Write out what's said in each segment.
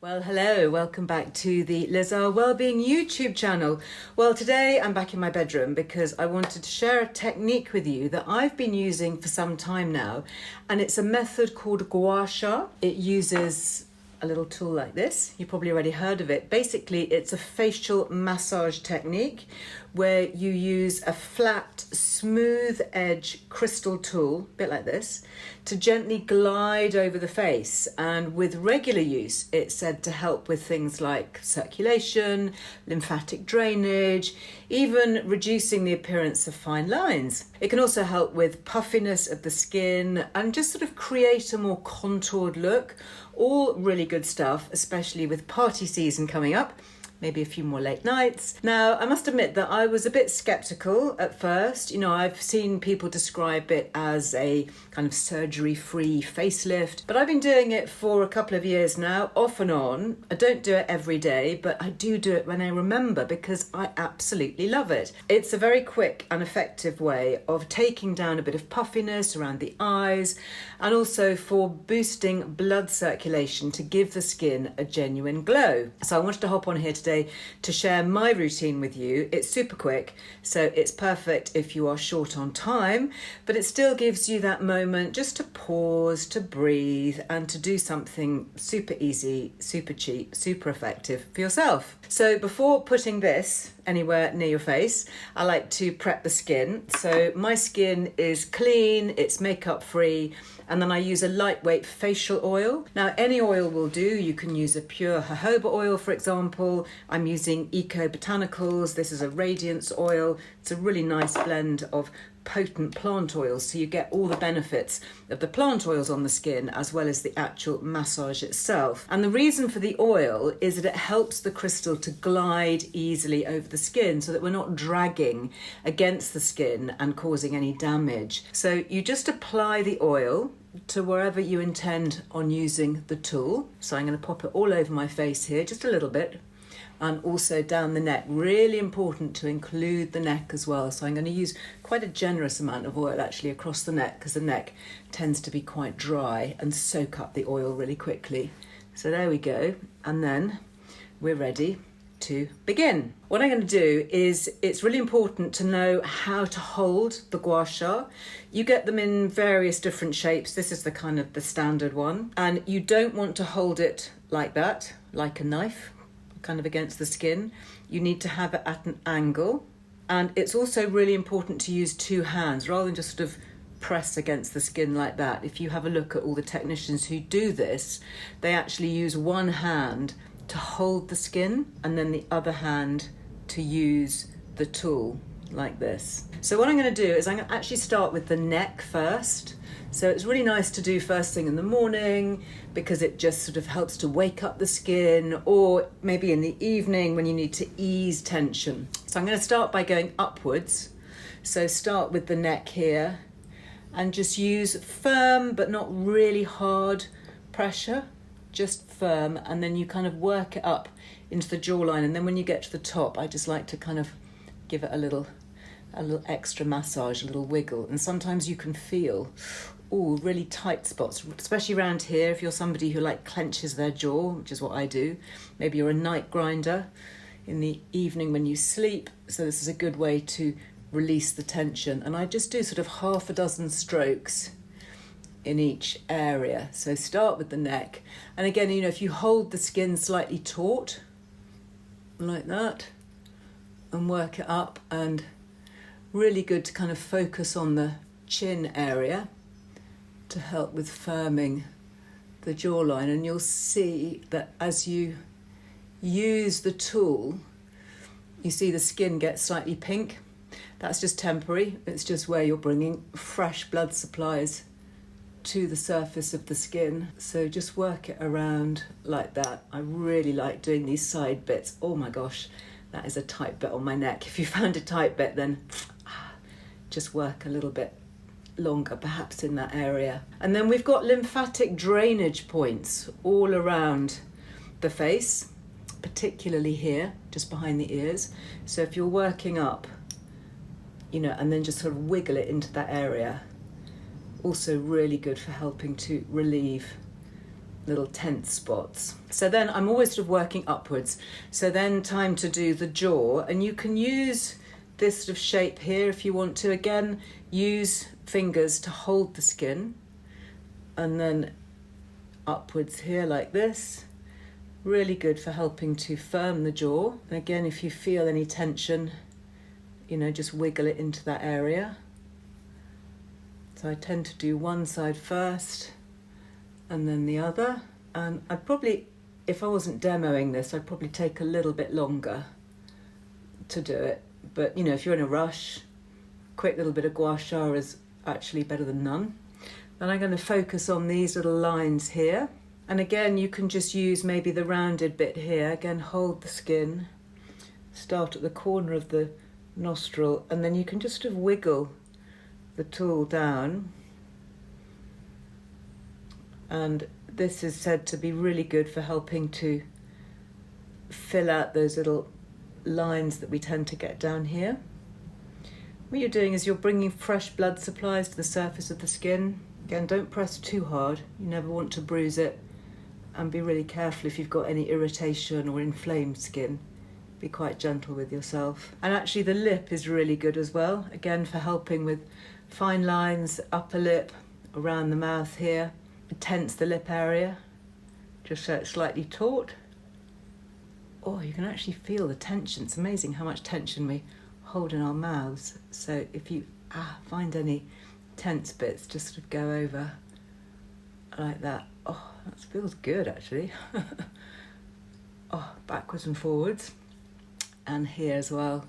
Well, hello, welcome back to the Earle Wellbeing YouTube channel. Well, today I'm back in my bedroom because I wanted to share a technique with you that I've been using for some time now, and it's a method called gua sha. It uses a little tool like this. You've probably already heard of it. Basically, it's a facial massage technique where you use a flat, smooth edge crystal tool, a bit like this, to gently glide over the face. And with regular use, it's said to help with things like circulation, lymphatic drainage, even reducing the appearance of fine lines. It can also help with puffiness of the skin and just sort of create a more contoured look. All really good stuff, especially with party season coming up. Maybe a few more late nights. Now, I must admit that I was a bit skeptical at first. You know, I've seen people describe it as a kind of surgery-free facelift, but I've been doing it for a couple of years now, off and on. I don't do it every day, but I do it when I remember because I absolutely love it. It's a very quick and effective way of taking down a bit of puffiness around the eyes and also for boosting blood circulation to give the skin a genuine glow. So I wanted to hop on here today to share my routine with you. It's super quick, so it's perfect if you are short on time, but it still gives you that moment just to pause, to breathe, and to do something super easy, super cheap, super effective for yourself. So before putting this anywhere near your face, I like to prep the skin. So my skin is clean, it's makeup free, and then I use a lightweight facial oil. Now, any oil will do. You can use a pure jojoba oil, for example. I'm using Eco Botanicals. This is a radiance oil. It's a really nice blend of potent plant oils, so you get all the benefits of the plant oils on the skin as well as the actual massage itself. And the reason for the oil is that it helps the crystal to glide easily over the skin so that we're not dragging against the skin and causing any damage. So you just apply the oil to wherever you intend on using the tool. So I'm going to pop it all over my face here, just a little bit, and also down the neck. Really important to include the neck as well. So I'm going to use quite a generous amount of oil actually across the neck because the neck tends to be quite dry and soak up the oil really quickly. So there we go. And then we're ready to begin. What I'm going to do is, it's really important to know how to hold the gua sha. You get them in various different shapes. This is the kind of the standard one. And you don't want to hold it like that, like a knife, kind of against the skin. You need to have it at an angle. And it's also really important to use two hands rather than just sort of press against the skin like that. If you have a look at all the technicians who do this, they actually use one hand to hold the skin and then the other hand to use the tool like this. So what I'm going to do is I'm going to actually start with the neck first. So it's really nice to do first thing in the morning because it just sort of helps to wake up the skin, or maybe in the evening when you need to ease tension. So I'm going to start by going upwards. So start with the neck here and just use firm but not really hard pressure, just firm, and then you kind of work it up into the jawline. And then when you get to the top, I just like to kind of give it a little extra massage, a little wiggle. And sometimes you can feel really tight spots, especially around here if you're somebody who like clenches their jaw, which is what I do. Maybe you're a night grinder in the evening when you sleep, so this is a good way to release the tension. And I just do sort of half a dozen strokes in each area. So start with the neck, and again, you know, if you hold the skin slightly taut like that and work it up, and really good to kind of focus on the chin area to help with firming the jawline. And you'll see that as you use the tool, you see the skin get slightly pink. That's just temporary. It's just where you're bringing fresh blood supplies to the surface of the skin. So just work it around like that. I really like doing these side bits. Oh my gosh, that is a tight bit on my neck. If you found a tight bit, then just work a little bit longer perhaps in that area. And then we've got lymphatic drainage points all around the face, particularly here, just behind the ears. So if you're working up, you know, and then just sort of wiggle it into that area, also really good for helping to relieve little tense spots. So then I'm always sort of working upwards. So then time to do the jaw, and you can use this sort of shape here if you want to. Again, use fingers to hold the skin, and then upwards here like this. Really good for helping to firm the jaw. And again, if you feel any tension, you know, just wiggle it into that area. So I tend to do one side first and then the other. And I'd probably, if I wasn't demoing this, I'd probably take a little bit longer to do it. But, you know, if you're in a rush, quick little bit of gua sha is actually better than none. Then I'm going to focus on these little lines here. And again, you can just use maybe the rounded bit here. Again, hold the skin, start at the corner of the nostril, and then you can just sort of wiggle the tool down. And this is said to be really good for helping to fill out those little lines that we tend to get down here. What you're doing is you're bringing fresh blood supplies to the surface of the skin. Again, don't press too hard. You never want to bruise it. And be really careful if you've got any irritation or inflamed skin. Be quite gentle with yourself. And actually the lip is really good as well. Again, for helping with fine lines, upper lip, around the mouth here. Tense the lip area, just so it's slightly taut. Oh, you can actually feel the tension. It's amazing how much tension we hold in our mouths. So if you find any tense bits, just sort of go over like that. Oh, that feels good actually. Oh, backwards and forwards. And here as well,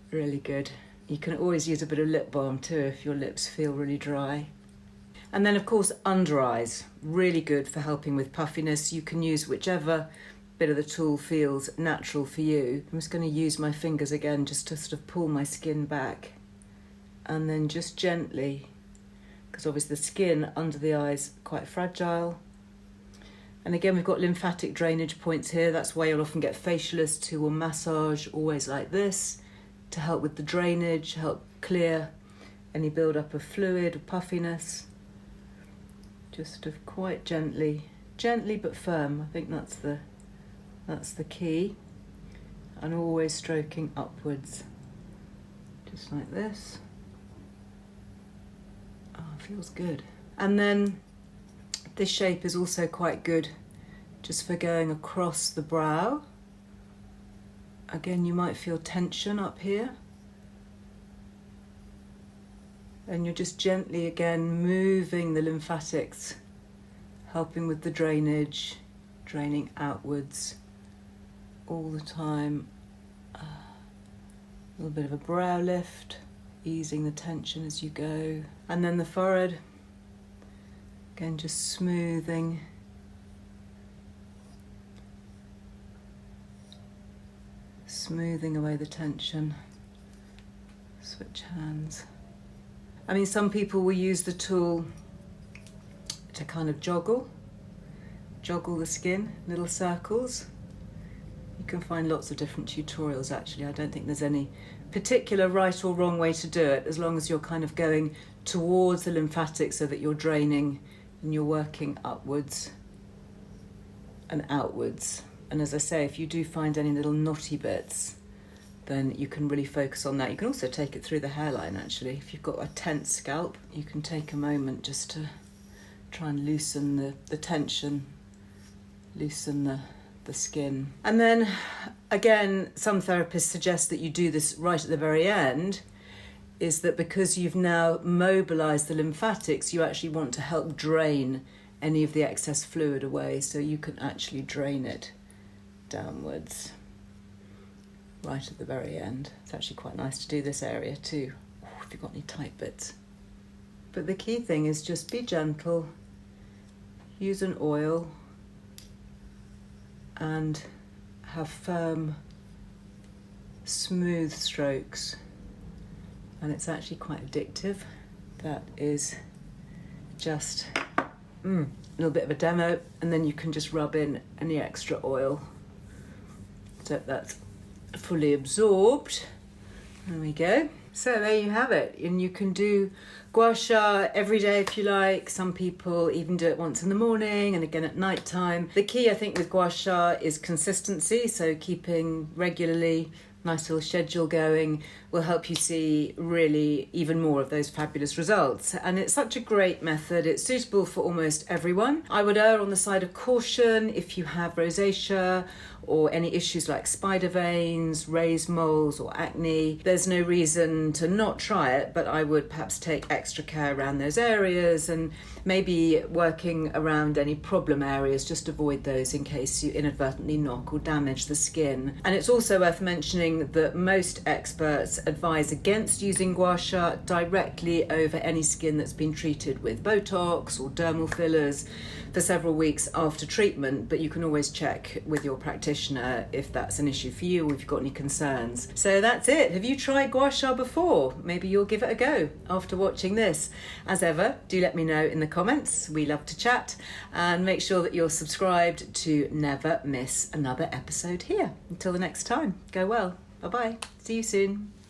really good. You can always use a bit of lip balm too if your lips feel really dry. And then of course under eyes, really good for helping with puffiness. You can use whichever bit of the tool feels natural for you. I'm just going to use my fingers again just to sort of pull my skin back, and then just gently, because obviously the skin under the eyes quite fragile. And again, we've got lymphatic drainage points here. That's why you'll often get facialists who will massage always like this to help with the drainage, help clear any build-up of fluid or puffiness. Just sort of quite gently but firm. I think that's the key. And always stroking upwards, just like this. Oh, feels good. And then this shape is also quite good just for going across the brow. Again, you might feel tension up here. And you're just gently again moving the lymphatics, helping with the drainage, draining outwards all the time. A little bit of a brow lift, easing the tension as you go. And then the forehead, again just smoothing. Smoothing away the tension. Switch hands. I mean, some people will use the tool to kind of joggle the skin, little circles. You can find lots of different tutorials actually. I don't think there's any particular right or wrong way to do it, as long as you're kind of going towards the lymphatics so that you're draining and you're working upwards and outwards. And as I say, if you do find any little knotty bits, then you can really focus on that. You can also take it through the hairline actually. If you've got a tense scalp, you can take a moment just to try and loosen the tension, loosen the skin. And then again, some therapists suggest that you do this right at the very end, is that because you've now mobilized the lymphatics, you actually want to help drain any of the excess fluid away, so you can actually drain it downwards right at the very end. It's actually quite nice to do this area too, if you've got any tight bits. But the key thing is just be gentle, use an oil, and have firm, smooth strokes. And it's actually quite addictive. That is just a little bit of a demo, and then you can just rub in any extra oil. So that's fully absorbed. There we go. So there you have it, and you can do gua sha every day if you like. Some people even do it once in the morning and again at night time. The key, I think, with gua sha is consistency, so keeping regularly, nice little schedule going will help you see really even more of those fabulous results. And it's such a great method. It's suitable for almost everyone. I would err on the side of caution if you have rosacea or any issues like spider veins, raised moles or acne. There's no reason to not try it, but I would perhaps take extra care around those areas and maybe working around any problem areas. Just avoid those in case you inadvertently knock or damage the skin. And it's also worth mentioning that most experts advise against using gua sha directly over any skin that's been treated with Botox or dermal fillers for several weeks after treatment, but you can always check with your practitioner if that's an issue for you or if you've got any concerns. So that's it. Have you tried gua sha before? Maybe you'll give it a go after watching this. As ever, do let me know in the comments. We love to chat, and make sure that you're subscribed to never miss another episode here. Until the next time, go well. Bye-bye. See you soon.